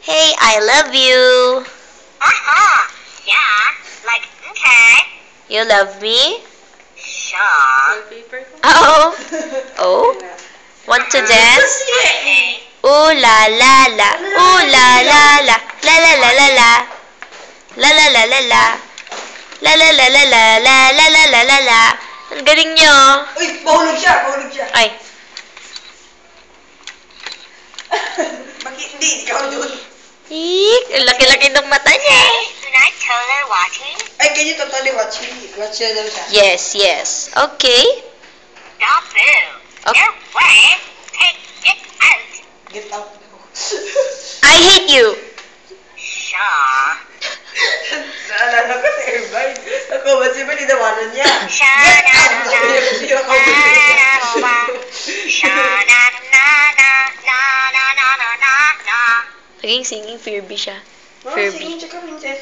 Hey, I love you. Yeah, like, okay. You love me? Sure. Oh. Oh? Want to dance? Okay. Ooh la la la. Ooh la la la. La la la la la. La la la la la. La la la la la la la la la la la. Ang galing nyo. Uy, mahulog siya. Ay. Bakit hindi? Ikaw doon. Eek, ang laki-laki ng mata niya. Tonight, Taylor watching. Ay, can you totally watch siya daw siya. Yes, yes. Okay. Stop boo. Okay. No way. Take it out. Get out. I hate you. Sure. Naalala ko si Irvine. Ako, ba't siya ba ninawanan niya? Sha na na na Siya ako. Sha na na na na na na na na na. Naging singing Furby siya. Oh, Furby. sige, tsaka minsan.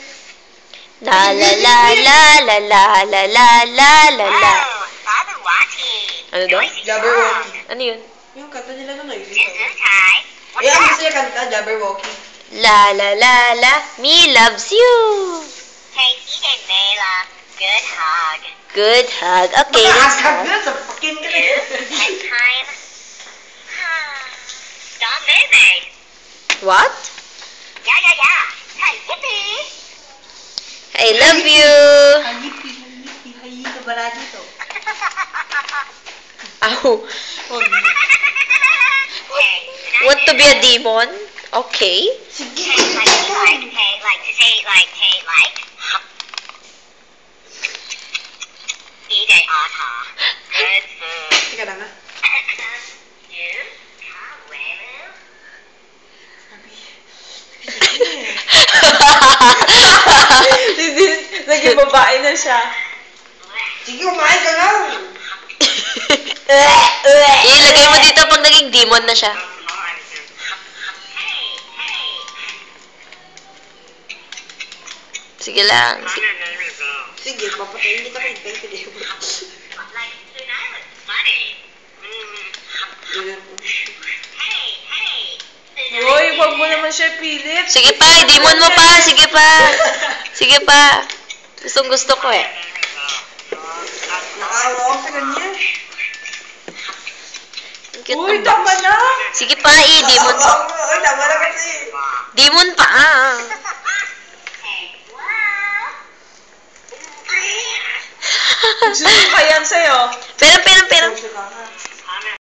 La la la la la la la la la la la. Oh, Father watching. Ano daw? Noisy Jabberwocky. song. Ano yun? Yung kanta nila na ngayon. Jinsu tie. What's Eh, ano that? siya kanta? Jabberwocky. La la la la. Me loves you. Hey, CJ Mela. Good hug. Good hug. Okay, let's Makahagag hug. na sa fucking ka Next time. Stop moving. What? Yeah. Hey, yippee. I love you. Hayipi, hayi ka bara dito. Ow. Hey, Want to be a demon? Okay. Sige. Hey, like, to say, like, hey, like. DJ Ata. Good food. Teka lang, ha? You? Kawelu? Naging babae na siya. Sige, kumain ka na. Ilagay mo dito pag naging demon na siya. Sige lang. Sige, papatayin kita kay Ben. Hoy, wag mo naman siya pilit. Sige pa, demon mo pa. Sige pa. Sige pa. Gustong gusto ko eh. Nakawa ako sa kanya. Ang cute Uy, ng tama box. na. Sige pa, demon. Ay, tama na kasi. Demon pa. Susuka yan sa'yo. Pero. Gusto ka, ha?